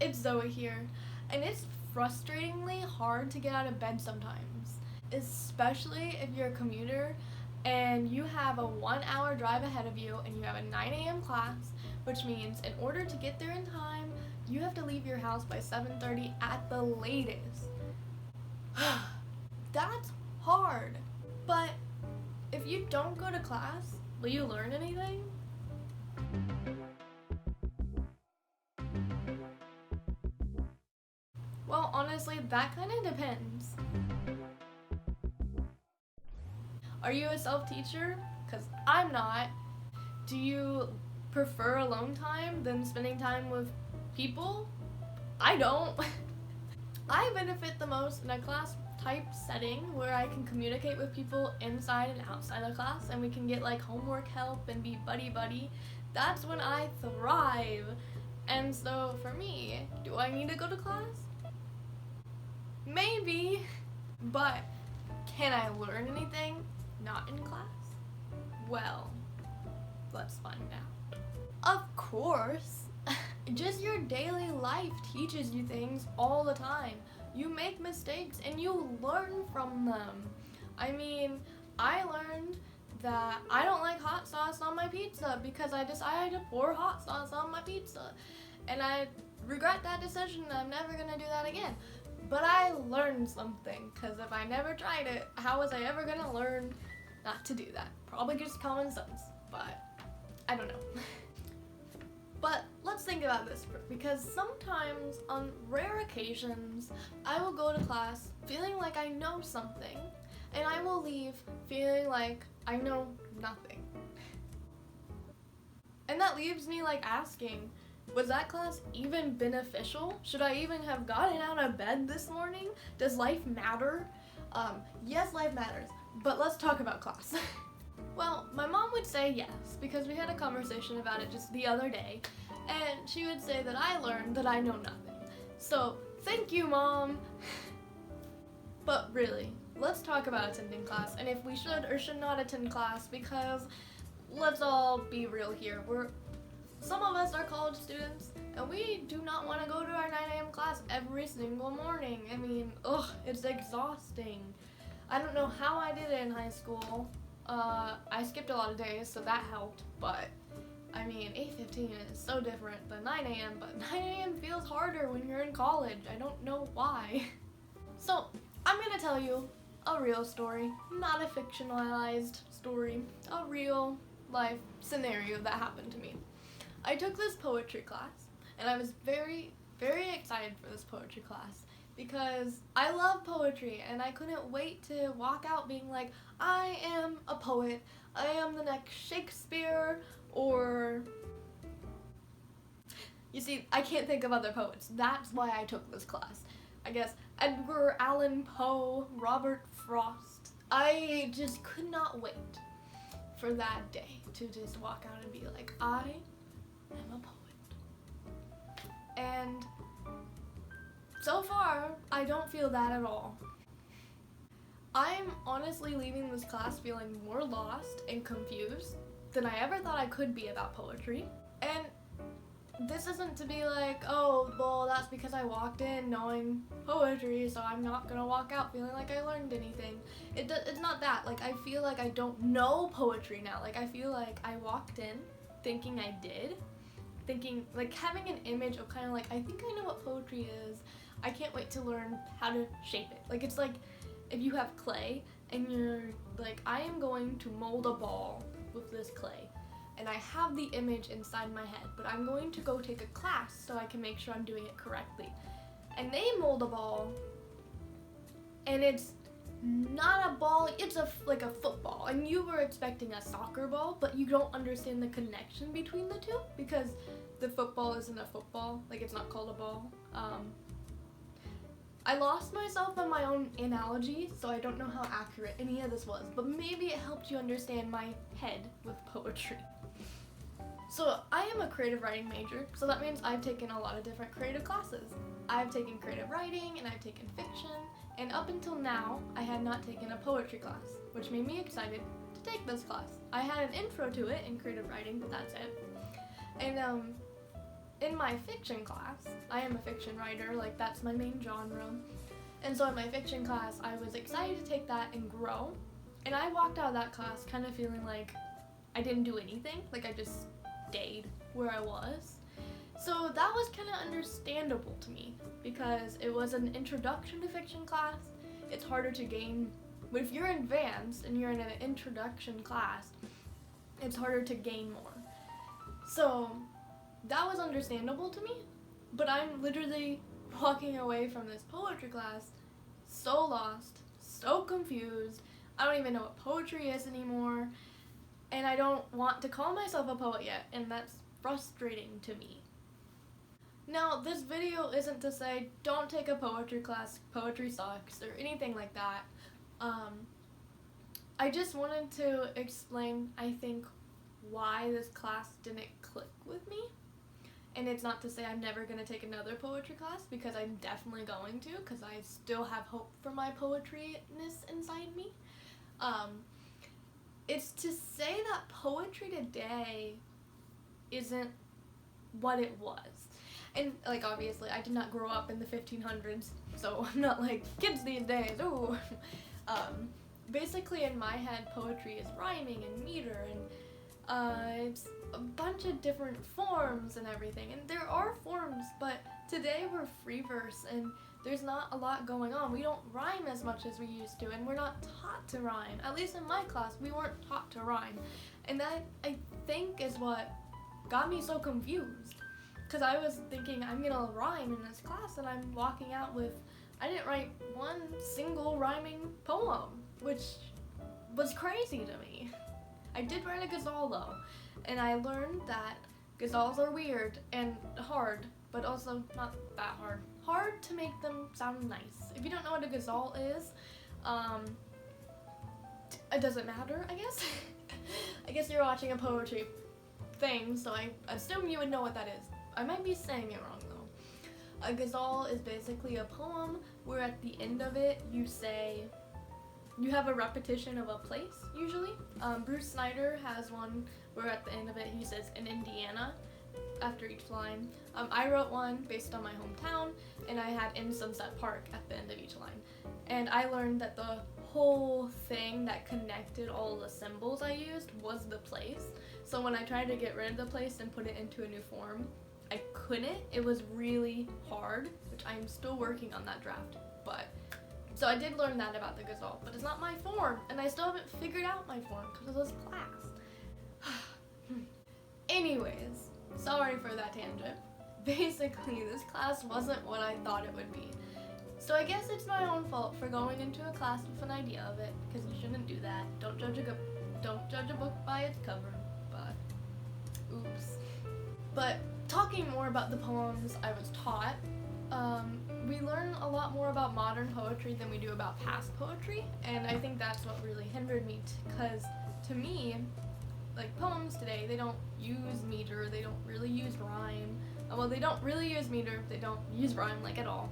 it's Zoe here, and it's frustratingly hard to get out of bed sometimes, especially if you're a commuter and you have a 1 hour drive ahead of you and you have a 9 a.m. class, which means in order to get there in time, you have to leave your house by 7:30 at the latest. That's hard. But if you don't go to class, will you learn anything? Well, honestly, that kind of depends. Are you a self-teacher? Because I'm not. Do you prefer alone time than spending time with people? I don't. I benefit the most in a class type setting where I can communicate with people inside and outside of class and we can get like homework help and be buddy. That's when I thrive. And so for me, do I need to go to class? Maybe, but can I learn anything not in class? Well, let's find out. Of course. Just your daily life teaches you things all the time. You make mistakes and you learn from them. I mean, I learned that I don't like hot sauce on my pizza because I decided to pour hot sauce on my pizza. And I regret that decision and I'm never gonna do that again. But I learned something, because if I never tried it, how was I ever gonna learn not to do that? Probably just common sense, but I don't know. But let's think about this, because sometimes, on rare occasions, I will go to class feeling like I know something, and I will leave feeling like I know nothing. And that leaves me like asking, was that class even beneficial? Should I even have gotten out of bed this morning? Does life matter? Yes, life matters, but let's talk about class. Well, my mom would say yes, because we had a conversation about it just the other day, and she would say that I learned that I know nothing. So, thank you, Mom! But really, let's talk about attending class, and if we should or should not attend class, because let's all be real here. Some of us are college students, and we do not want to go to our 9 a.m. class every single morning. I mean, it's exhausting. I don't know how I did it in high school. I skipped a lot of days, so that helped, but I mean, 8:15 is so different than 9 a.m., but 9 a.m. feels harder when you're in college. I don't know why. So, I'm gonna tell you a real story, not a fictionalized story, a real life scenario that happened to me. I took this poetry class, and I was very, very excited for this poetry class because I love poetry, and I couldn't wait to walk out being like, I am a poet, I am the next Shakespeare, or... You see, I can't think of other poets. That's why I took this class. I guess Edgar Allan Poe, Robert Frost. I just could not wait for that day to just walk out and be like, I am a poet. And so far, I don't feel that at all. I'm honestly leaving this class feeling more lost and confused than I ever thought I could be about poetry. And this isn't to be like, oh, well, that's because I walked in knowing poetry, so I'm not gonna walk out feeling like I learned anything. It's not that. Like, I feel like I don't know poetry now. Like, I feel like I walked in thinking I did. Thinking, like, having an image of kind of like, I think I know what poetry is. I can't wait to learn how to shape it. Like, it's like if you have clay and you're like, I am going to mold a ball with this clay. And I have the image inside my head, but I'm going to go take a class so I can make sure I'm doing it correctly. And they mold a ball, and it's not a ball, it's like a football. And you were expecting a soccer ball, but you don't understand the connection between the two because the football isn't a football, like it's not called a ball. I lost myself in my own analogy, so I don't know how accurate any of this was, but maybe it helped you understand my head with poetry. So I am a creative writing major, so that means I've taken a lot of different creative classes. I've taken creative writing, and I've taken fiction, and up until now, I had not taken a poetry class, which made me excited to take this class. I had an intro to it in creative writing, but that's it. And in my fiction class, I am a fiction writer, like that's my main genre. And so in my fiction class, I was excited to take that and grow. And I walked out of that class kind of feeling like I didn't do anything, like I just stayed where I was. So that was kind of understandable to me because it was an introduction to fiction class. It's harder to gain, but if you're advanced and you're in an introduction class, it's harder to gain more. So that was understandable to me, but I'm literally walking away from this poetry class so lost, so confused. I don't even know what poetry is anymore, and I don't want to call myself a poet yet, and that's frustrating to me. Now, this video isn't to say don't take a poetry class, poetry sucks, or anything like that. I just wanted to explain, I think, why this class didn't click with me. And it's not to say I'm never going to take another poetry class, because I'm definitely going to, because I still have hope for my poetryness inside me. It's to say that poetry today isn't what it was. And, like, obviously, I did not grow up in the 1500s, so I'm not like, kids these days, ooh. Basically, in my head, poetry is rhyming and meter, and it's a bunch of different forms and everything. And there are forms, but today we're free verse, and there's not a lot going on. We don't rhyme as much as we used to, and we're not taught to rhyme. At least in my class, we weren't taught to rhyme. And that, I think, is what got me so confused. Because I was thinking, I'm gonna rhyme in this class, and I'm walking out with, I didn't write one single rhyming poem, which was crazy to me. I did write a ghazal though, and I learned that ghazals are weird and hard, but also not that hard. Hard to make them sound nice. If you don't know what a ghazal is, it doesn't matter, I guess. I guess you're watching a poetry thing, so I assume you would know what that is. I might be saying it wrong though. A ghazal is basically a poem where at the end of it you say, you have a repetition of a place usually. Bruce Snyder has one where at the end of it he says in Indiana after each line. I wrote one based on my hometown, and I had in Sunset Park at the end of each line. And I learned that the whole thing that connected all the symbols I used was the place. So when I tried to get rid of the place and put it into a new form, I couldn't. It was really hard, which I'm still working on that draft. But so I did learn that about the ghazal, but it's not my form, and I still haven't figured out my form because of this class. Anyways, sorry for that tangent. Basically, this class wasn't what I thought it would be. So I guess it's my own fault for going into a class with an idea of it, because you shouldn't do that. Don't judge a book by its cover. But oops. But talking more about the poems I was taught, we learn a lot more about modern poetry than we do about past poetry, and I think that's what really hindered me, because to me, like, poems today, they don't use meter, they don't really use rhyme. Well, they don't really use meter, they don't use rhyme, like, at all.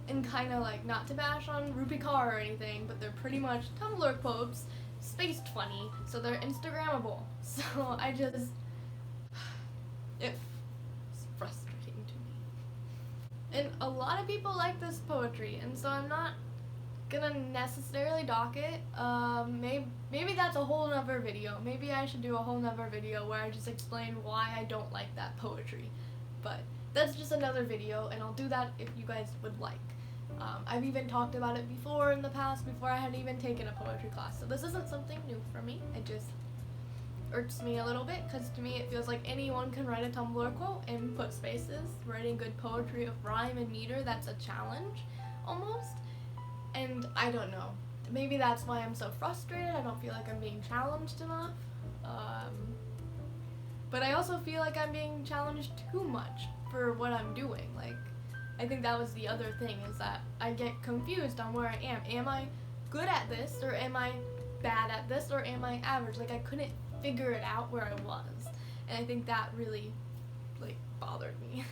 And kind of, like, not to bash on Rupi Kaur or anything, but they're pretty much Tumblr quotes, spaced funny, so they're Instagrammable. So I just, it's frustrating to me. And a lot of people like this poetry, and so I'm not gonna necessarily dock it. Maybe that's a whole nother video. Maybe I should do a whole nother video where I just explain why I don't like that poetry. But that's just another video, and I'll do that if you guys would like. I've even talked about it before in the past, before I had even taken a poetry class, so this isn't something new for me. It just irks me a little bit, because to me it feels like anyone can write a Tumblr quote and put spaces. Writing good poetry of rhyme and meter, that's a challenge, almost. And I don't know. Maybe that's why I'm so frustrated. I don't feel like I'm being challenged enough. But I also feel like I'm being challenged too much for what I'm doing. Like, I think that was the other thing, is that I get confused on where I am. Am I good at this, or am I bad at this, or am I average? Like, I couldn't figure it out where I was. And I think that really, like, bothered me.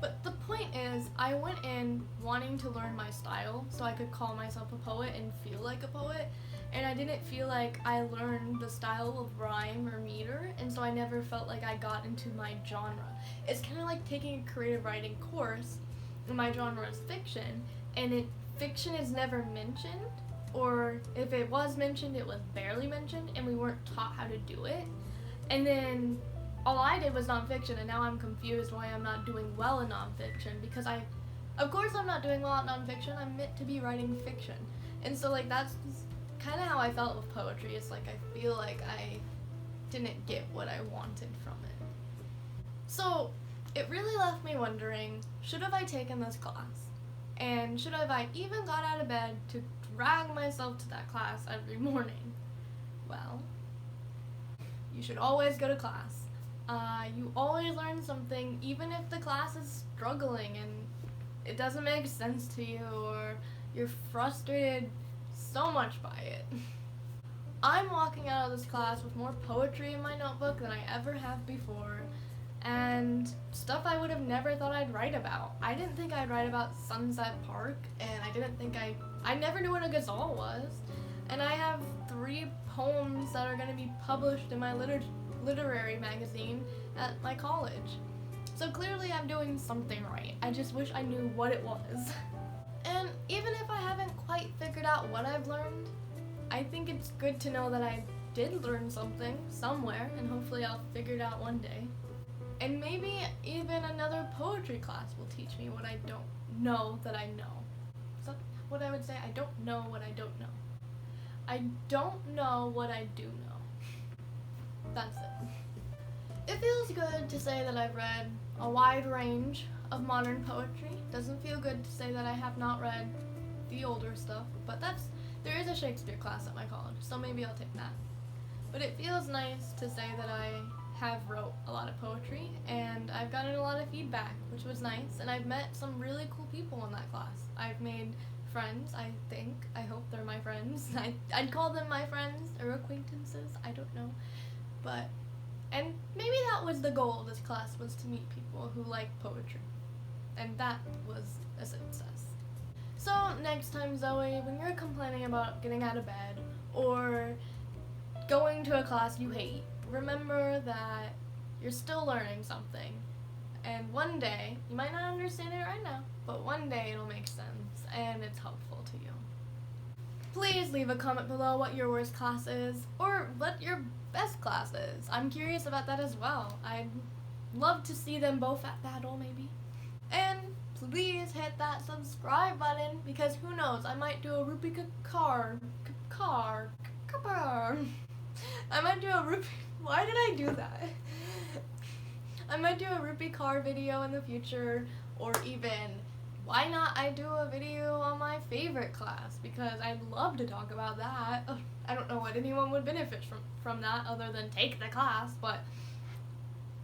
But the point is, I went in wanting to learn my style so I could call myself a poet and feel like a poet. and I didn't feel like I learned the style of rhyme or meter, and so I never felt like I got into my genre. It's kind of like taking a creative writing course, and my genre is fiction, and fiction is never mentioned, or if it was mentioned, it was barely mentioned, and we weren't taught how to do it. And then all I did was nonfiction, and now I'm confused why I'm not doing well in nonfiction, because of course I'm not doing well at nonfiction, I'm meant to be writing fiction. And so like that's kind of how I felt with poetry. It's like I feel like I didn't get what I wanted from it. So it really left me wondering, should have I taken this class? And should have I even got out of bed to drag myself to that class every morning? Well, you should always go to class. You always learn something, even if the class is struggling and it doesn't make sense to you, or you're frustrated so much by it. I'm walking out of this class with more poetry in my notebook than I ever have before, and stuff I would have never thought I'd write about. I didn't think I'd write about Sunset Park, and I never knew what a ghazal was, and I have 3 poems that are going to be published in my literary magazine at my college. So clearly I'm doing something right. I just wish I knew what it was. And even if I haven't quite figured out what I've learned, I think it's good to know that I did learn something somewhere, and hopefully I'll figure it out one day. And maybe even another poetry class will teach me what I don't know that I know. Is that what I would say? I don't know what I don't know. I don't know what I do know. That's it. It feels good to say that I've read a wide range of modern poetry. Doesn't feel good to say that I have not read the older stuff, but there is a Shakespeare class at my college, so maybe I'll take that. But it feels nice to say that I have wrote a lot of poetry, and I've gotten a lot of feedback, which was nice, and I've met some really cool people in that class. I've made friends, I think. I hope they're my friends. I'd call them my friends or acquaintances, I don't know. And maybe that was the goal of this class, was to meet people who like poetry. And that was a success. So next time, Zoe, when you're complaining about getting out of bed or going to a class you hate, remember that you're still learning something. And one day, you might not understand it right now, but one day it'll make sense and it's helpful to you. Please leave a comment below what your worst class is, or what your best class is. I'm curious about that as well. I'd love to see them both at battle, maybe. And please hit that subscribe button, because who knows, I might do a rupee why did I do that? I might do a rupee car video in the future, or even, why not I do a video on my favorite class, because I'd love to talk about that. I don't know what anyone would benefit from that other than take the class, but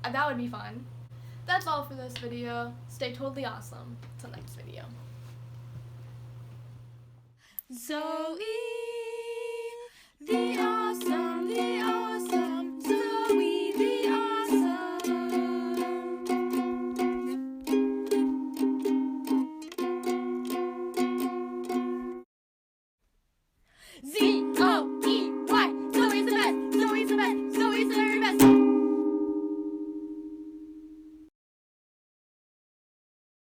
that would be fun. That's all for this video. Stay totally awesome. Till next video. Zoe, the